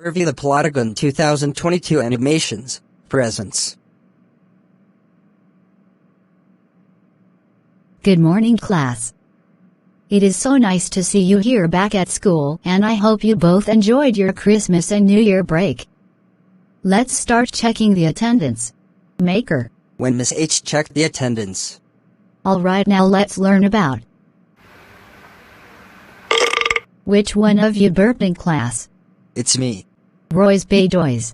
Review the Plotagon 2022 animations. Presents. Good morning, class. It is so nice to see you here back at school, and I hope you both enjoyed your Christmas and New Year break. Let's start checking the attendance. Maker. When Miss H checked the attendance. Alright, now let's learn about. Which one of you burped in class? It's me. Roy's Bedoys.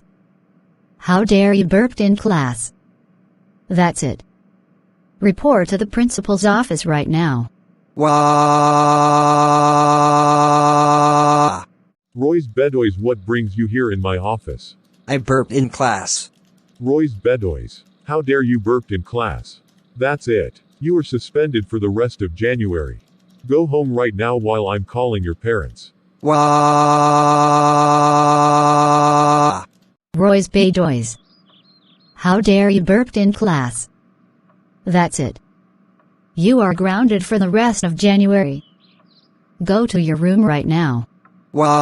How dare you burped in class? That's it. Report to the principal's office right now. Wah! Roy's Bedoys, what brings you here in my office? I burped in class. Roy's Bedoys, how dare you burped in class? That's it. You are suspended for the rest of January. Go home right now while I'm calling your parents. Wah! Roy's Bedoys. How dare you burped in class? That's it. You are grounded for the rest of January. Go to your room right now. Wah!